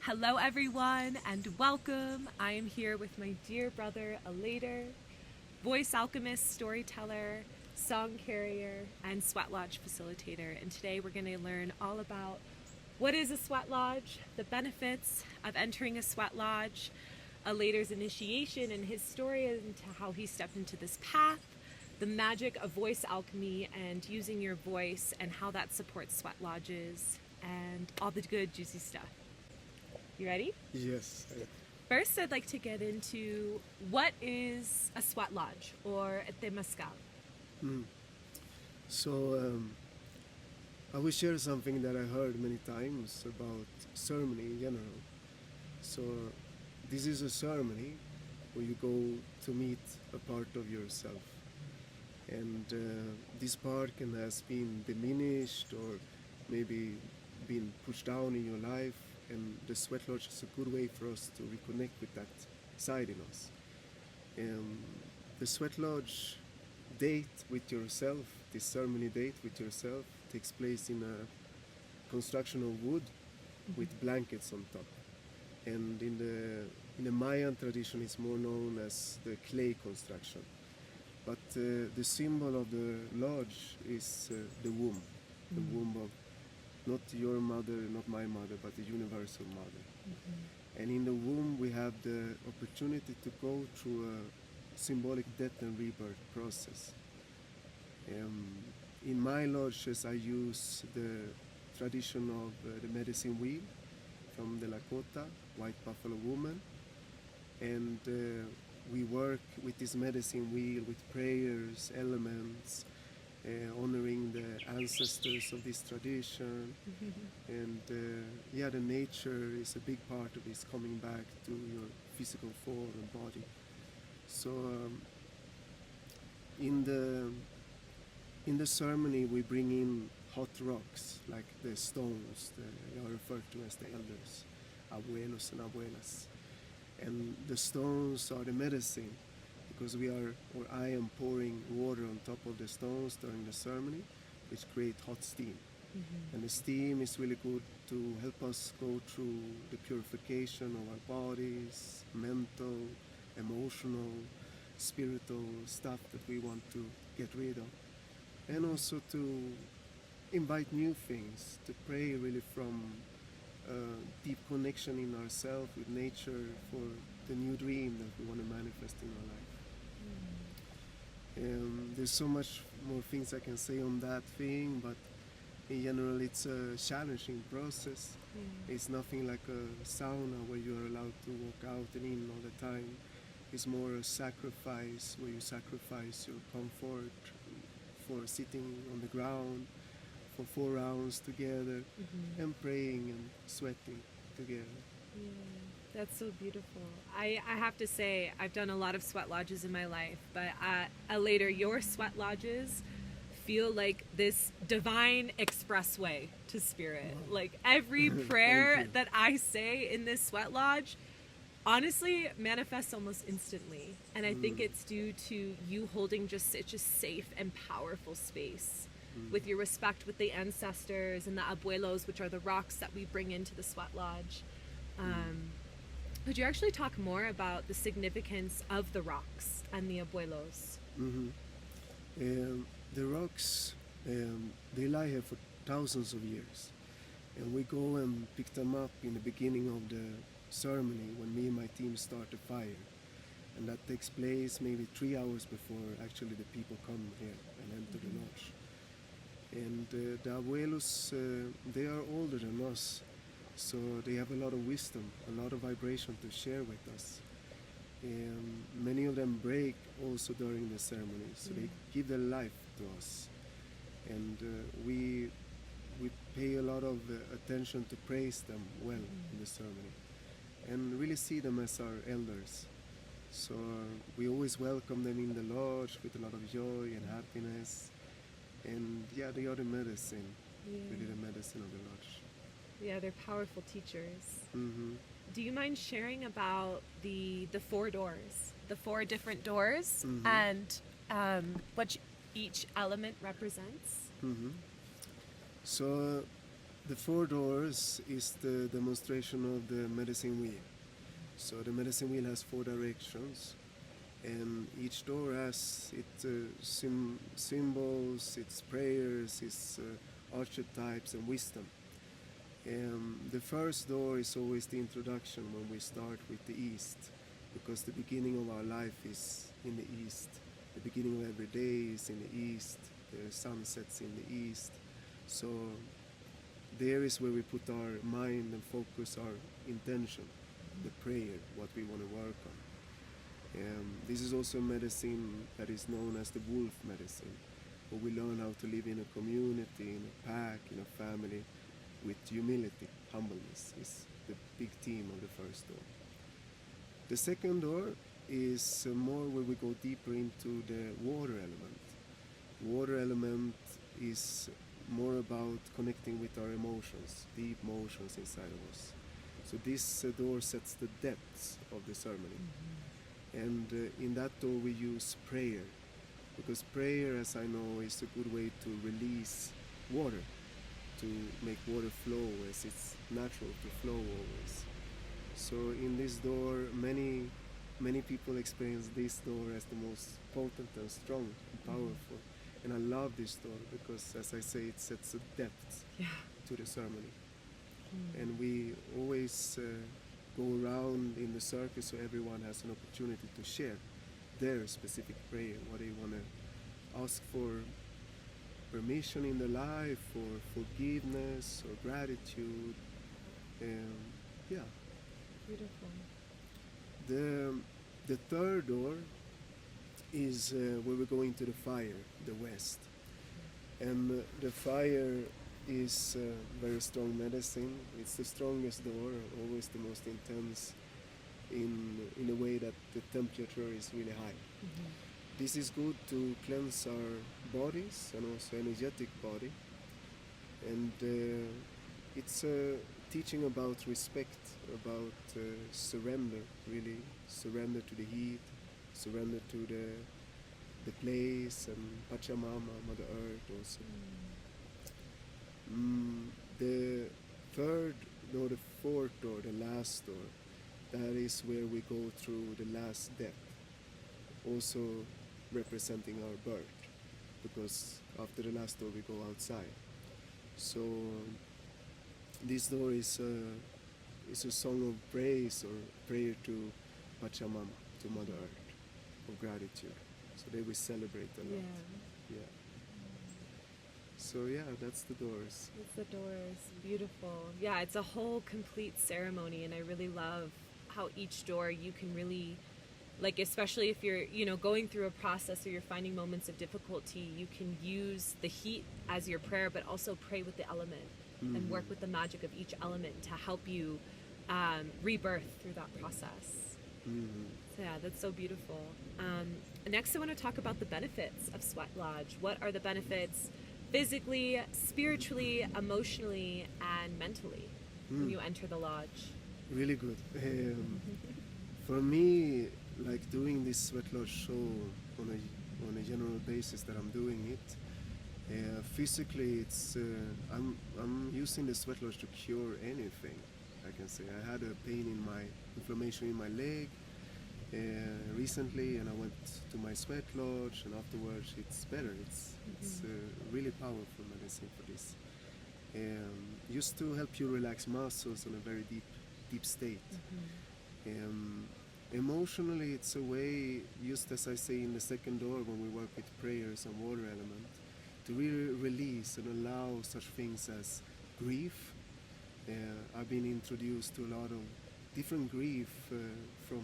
Hello everyone and welcome. I am here with my dear brother Aleider, voice alchemist, storyteller, song carrier, and sweat lodge facilitator. And today we're going to learn all about what is a sweat lodge, the benefits of entering a sweat lodge, Aleider's initiation and his story into how he stepped into this path, the magic of voice alchemy and using your voice and how that supports sweat lodges, and all the good juicy stuff. You ready? Yes. First, I'd like to get into what is a sweat lodge or a temazcal. So I will share something that I heard many times about ceremony in general. So this is a ceremony where you go to meet a part of yourself. And this part can has been diminished or maybe been pushed down in your life. And the sweat lodge is a good way for us to reconnect with that side in us. The sweat lodge date with yourself, this ceremony date with yourself, takes place in a construction of wood with blankets on top. And in the Mayan tradition, it's more known as the clay construction. But the symbol of the lodge is the womb, the womb of not your mother, not my mother, but the universal mother. And in the womb we have the opportunity to go through a symbolic death and rebirth process. In my lodges I use the tradition of the medicine wheel from the Lakota, white buffalo woman, and we work with this medicine wheel with prayers, elements, honoring the ancestors of this tradition. And the nature is a big part of this, coming back to your physical form and body. So in the ceremony we bring in hot rocks like the stones, they are referred to as the elders, Abuelos and Abuelas, and the stones are the medicine, because I am pouring water on top of the stones during the ceremony, which create hot steam. And the steam is really good to help us go through the purification of our bodies, mental, emotional, spiritual stuff that we want to get rid of. And also to invite new things, to pray really from a deep connection in ourselves with nature for the new dream that we want to manifest in our life. There's so much more things I can say on that thing, but in general it's a challenging process. It's nothing like a sauna where you are allowed to walk out and in all the time. It's more a sacrifice where you sacrifice your comfort for sitting on the ground for 4 rounds together and praying and sweating together. That's so beautiful. I have to say, I've done a lot of sweat lodges in my life, but Aleider, your sweat lodges feel like this divine expressway to spirit. Like every prayer that I say in this sweat lodge, honestly, manifests almost instantly. And I think it's due to you holding just such a safe and powerful space with your respect with the ancestors and the Abuelos, which are the rocks that we bring into the sweat lodge. Could you actually talk more about the significance of the rocks and the Abuelos? The rocks, they lie here for thousands of years. And we go and pick them up in the beginning of the ceremony when me and my team start a fire. And that takes place maybe 3 hours before actually the people come here and enter the lodge. And the Abuelos, they are older than us. So they have a lot of wisdom, a lot of vibration to share with us. Many of them break also during the ceremony, so they give their life to us. And we pay a lot of attention to praise them well in the ceremony and really see them as our elders. So we always welcome them in the lodge with a lot of joy and happiness. And they are the medicine, really the medicine of the lodge. Yeah, they're powerful teachers. Do you mind sharing about the 4 doors, the 4 different doors, and what each element represents? So The four doors is the demonstration of the medicine wheel. So the medicine wheel has four directions, and each door has its symbols, its prayers, its archetypes and wisdom. The first door is always the introduction when we start with the East, because the beginning of our life is in the East. The beginning of every day is in the East. The sun sets in the East. So there is where we put our mind and focus our intention, the prayer, what we want to work on. This is also a medicine that is known as the wolf medicine, where we learn how to live in a community, in a pack, in a family, with humility. Humbleness is the big theme of the first door. The second door is more where we go deeper into the water element. Water element is more about connecting with our emotions, deep emotions inside of us. So this door sets the depths of the ceremony. And in that door we use prayer, because prayer, as I know, is a good way to release water, to make water flow as it's natural to flow always. So in this door, many people experience this door as the most potent and strong and powerful. And I love this door because, as I say, it sets a depth to the ceremony. And we always go around in the circle so everyone has an opportunity to share their specific prayer, what they want to ask for, permission in their life, or forgiveness, or gratitude. Beautiful. The third door is where we go into the fire, the west. And the fire is very strong medicine. It's the strongest door, always the most intense, in a way that the temperature is really high. This is good to cleanse our bodies and also energetic body. And it's a teaching about respect, about surrender, really surrender to the heat, surrender to the place, and Pachamama, Mother Earth also. The third door, the fourth door, the last door, that is where we go through the last death, also representing our birth, because after the last door we go outside. So this door is a song of praise or prayer to Pachamama, to Mother Earth, of gratitude. So there we celebrate a lot. Yeah. So yeah, that's the doors. It's the doors. Beautiful. Yeah, it's a whole complete ceremony, and I really love how each door you can really, like, especially if you're, going through a process or you're finding moments of difficulty, you can use the heat as your prayer, but also pray with the element and work with the magic of each element to help you rebirth through that process. So yeah, that's so beautiful. Next, I want to talk about the benefits of Sweat Lodge. What are the benefits physically, spiritually, emotionally, and mentally when you enter the lodge? Really good. For me, like doing this Sweat Lodge show on a general basis that I'm doing it, physically it's I'm using the Sweat Lodge to cure anything. I can say I had a pain in my inflammation in my leg recently, and I went to my Sweat Lodge, and afterwards it's better. It's really powerful medicine for this. Just to help you relax muscles in a very deep state. Emotionally, it's a way, just as I say in the second door when we work with prayers and water element, to really release and allow such things as grief. I've been introduced to a lot of different grief from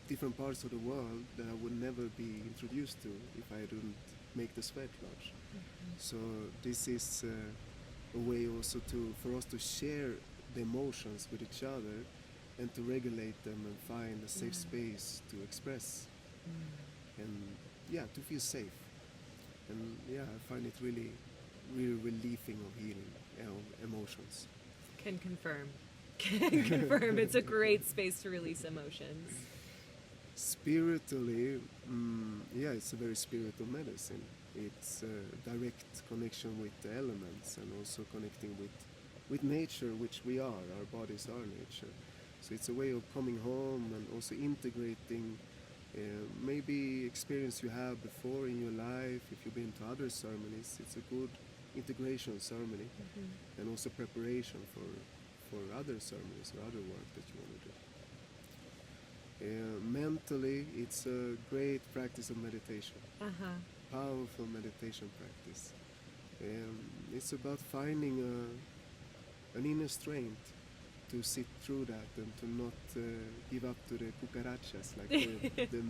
different parts of the world that I would never be introduced to if I didn't make the Sweat Lodge. So this is a way also for us to share the emotions with each other and to regulate them and find a safe space to express and to feel safe. And I find it really relieving of healing emotions. Can confirm. It's a great space to release emotions. Spiritually, it's a very spiritual medicine. It's a direct connection with the elements and also connecting with with nature, which we are. Our bodies are nature. So it's a way of coming home and also integrating maybe experience you have before in your life. If you've been to other ceremonies, it's a good integration ceremony and also preparation for other ceremonies or other work that you want to do. Mentally, it's a great practice of meditation, powerful meditation practice. It's about finding an inner strength to sit through that and to not give up to the cucarachas, like the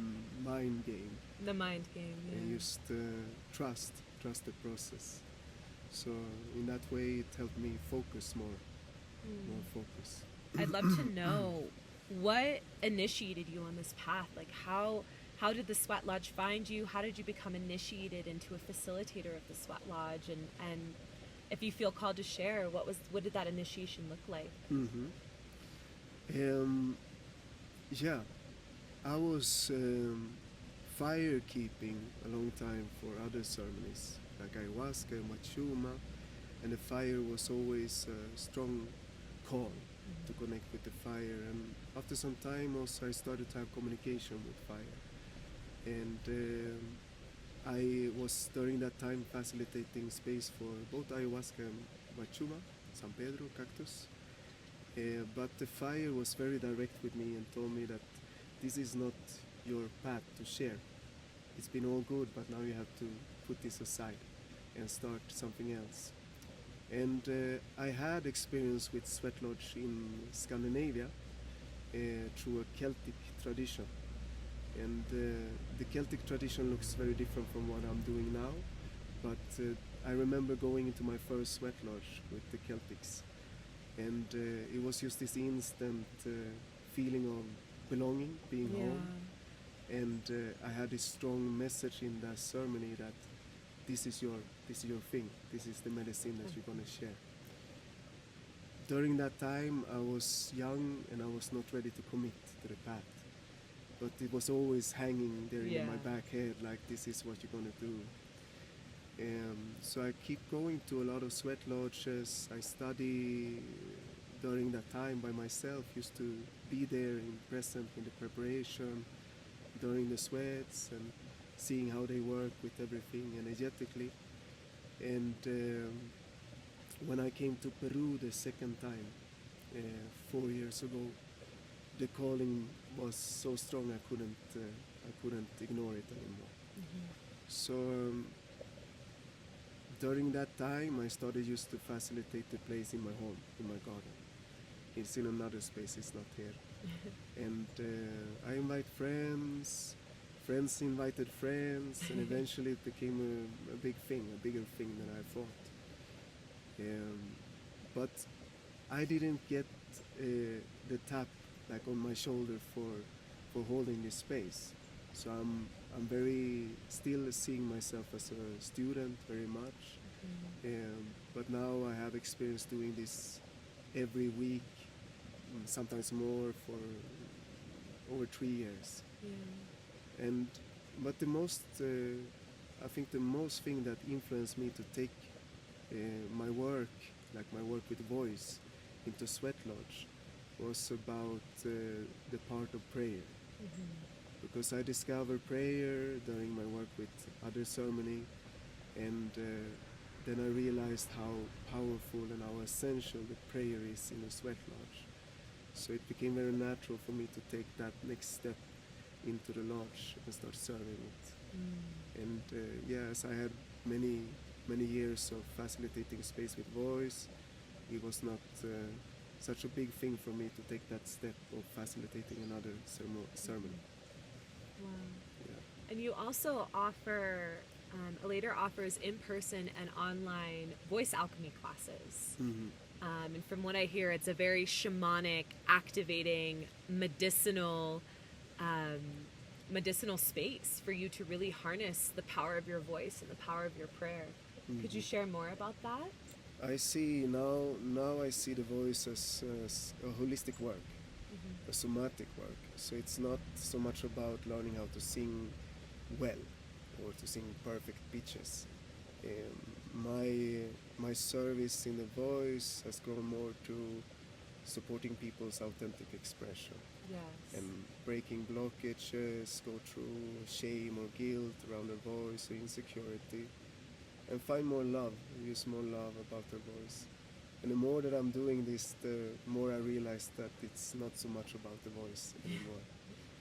mind game. The mind game, yeah. And just trust the process. So in that way, it helped me focus more focus. I'd love to know what initiated you on this path. Like how did the Sweat Lodge find you? How did you become initiated into a facilitator of the Sweat Lodge? And if you feel called to share, what did that initiation look like? Yeah, I was fire keeping a long time for other ceremonies like ayahuasca, machuma, and the fire was always a strong call to connect with the fire. And after some time also I started to have communication with fire. And I was during that time facilitating space for both ayahuasca and machuma, San Pedro, cactus. But the fire was very direct with me and told me that this is not your path to share. It's been all good, but now you have to put this aside and start something else. And I had experience with Sweat Lodge in Scandinavia through a Celtic tradition. And the Celtic tradition looks very different from what I'm doing now. But I remember going into my first Sweat Lodge with the Celtics. And it was just this instant feeling of belonging, being home. And I had this strong message in that ceremony that this is your thing. This is the medicine that you're gonna share. During that time, I was young and I was not ready to commit to the path. But it was always hanging there in my back head, like this is what you're gonna do. So I keep going to a lot of sweat lodges. I study during that time by myself, used to be there in present in the preparation, during the sweats and seeing how they work with everything energetically. And when I came to Peru the second time, 4 years ago, the calling was so strong I couldn't ignore it anymore. So during that time I started just to facilitate the place in my home, in my garden. It's in another space, it's not here. And I invite friends invited friends, and eventually it became a big thing, a bigger thing than I thought. But I didn't get the tap like on my shoulder for holding this space. So I'm very still seeing myself as a student very much. But now I have experience doing this every week, sometimes more, for over 3 years. But the most, I think the most thing that influenced me to take my work, like my work with voice, into Sweat Lodge was about the part of prayer. Because I discovered prayer during my work with other ceremony, and then I realized how powerful and how essential the prayer is in a Sweat Lodge. So it became very natural for me to take that next step into the lodge and start serving it. And yes, I had many years of facilitating space with voice. It was not such a big thing for me to take that step of facilitating another ceremony. Wow. Yeah. And you also offer, Aleider offers in-person and online voice alchemy classes. And from what I hear, it's a very shamanic, activating, medicinal space for you to really harness the power of your voice and the power of your prayer. Could you share more about that? I see now I see the voice as a holistic work, a somatic work. So it's not so much about learning how to sing well or to sing perfect pitches. my service in the voice has grown more to supporting people's authentic expression Yes. and breaking blockages, go through shame or guilt around their voice or insecurity, and find more love, use more love about their voice. And the more that I'm doing this, the more I realize that it's not so much about the voice anymore.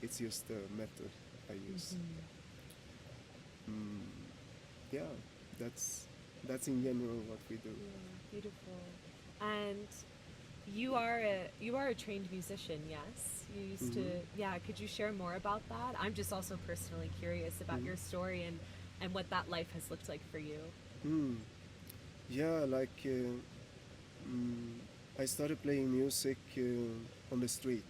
It's just the method I use. Yeah, that's in general what we do. Yeah, beautiful. And you are a trained musician, yes? You used to, yeah, could you share more about that? I'm just also personally curious about your story and what that life has looked like for you. Yeah, like I started playing music on the street,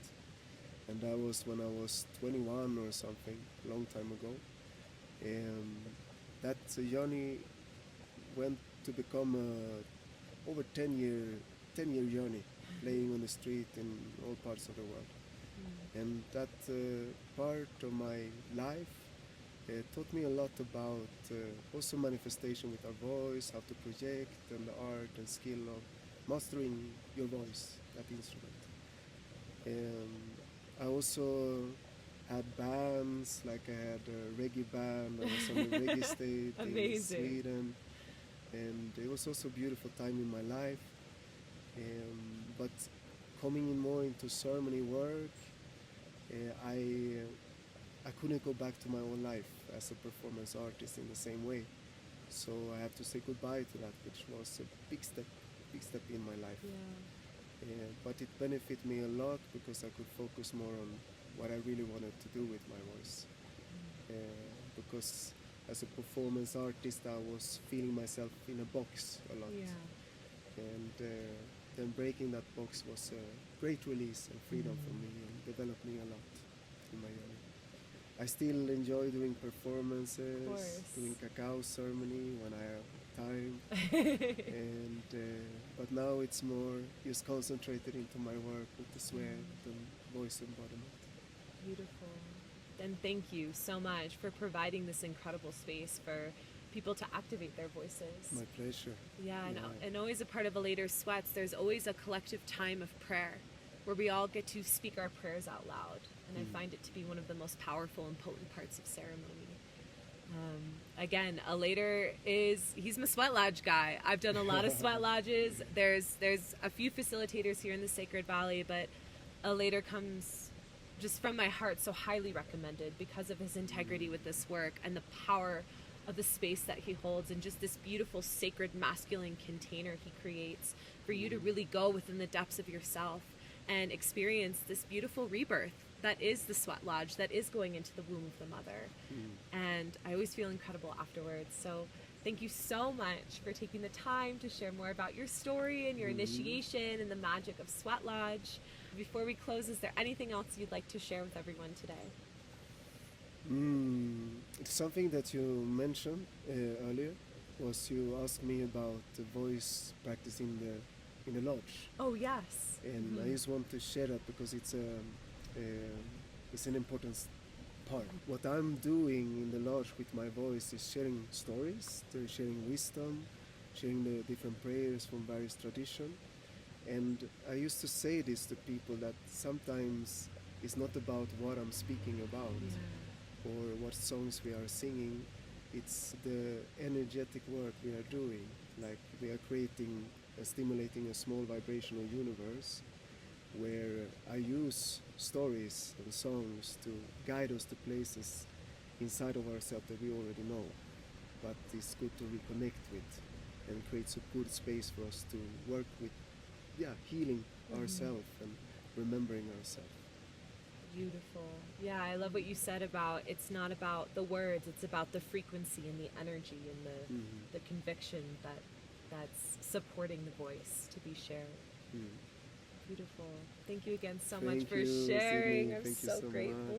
and that was when I was 21 or something, a long time ago. And that journey went to become a over 10-year journey, playing on the street in all parts of the world. And that part of my life taught me a lot about also manifestation with our voice, how to project, and the art and skill of mastering your voice, that instrument. I also had bands, like I had a reggae band, I was on the reggae stage in Amazing. Sweden, and it was also a beautiful time in my life. But coming in more into ceremony work, I couldn't go back to my own life as a performance artist in the same way. So I have to say goodbye to that, which was a big step in my life. Yeah. But it benefited me a lot because I could focus more on what I really wanted to do with my voice. Because as a performance artist, I was feeling myself in a box a lot. Yeah. And then breaking that box was a great release and freedom for me, and developed me a lot in my journey. I still enjoy doing performances, doing cacao ceremony when I have time, and but now it's more just concentrated into my work with the sweat and voice embodiment. Beautiful. And thank you so much for providing this incredible space for people to activate their voices. My pleasure. Yeah, and always a part of Aleider Sweats, there's always a collective time of prayer where we all get to speak our prayers out loud. And I find it to be one of the most powerful and potent parts of ceremony. Again, Aleider he's my sweat lodge guy. I've done a lot of sweat lodges. There's a few facilitators here in the Sacred Valley, but Aleider comes just from my heart, so highly recommended because of his integrity with this work and the power of the space that he holds, and just this beautiful sacred masculine container he creates for you to really go within the depths of yourself and experience this beautiful rebirth that is the sweat lodge, that is going into the womb of the mother. And I always feel incredible afterwards. So thank you so much for taking the time to share more about your story and your initiation and the magic of sweat lodge. Before we close, is there anything else you'd like to share with everyone today? Something that you mentioned earlier was you asked me about the voice practice in the lodge. Oh, yes. And I just want to share that because it's an important part. What I'm doing in the lodge with my voice is sharing stories, sharing wisdom, sharing the different prayers from various traditions. And I used to say this to people, that sometimes it's not about what I'm speaking about or what songs we are singing. It's the energetic work we are doing. Like we are creating and stimulating a small vibrational universe where I use stories and songs to guide us to places inside of ourselves that we already know, but it's good to reconnect with and creates a good space for us to work with healing ourselves and remembering ourselves. Beautiful. Yeah, I love what you said about it's not about the words, it's about the frequency and the energy and the conviction that's supporting the voice to be shared. Mm. Beautiful. Thank you again so Thank much for you, sharing. Sydney. I'm Thank you so so grateful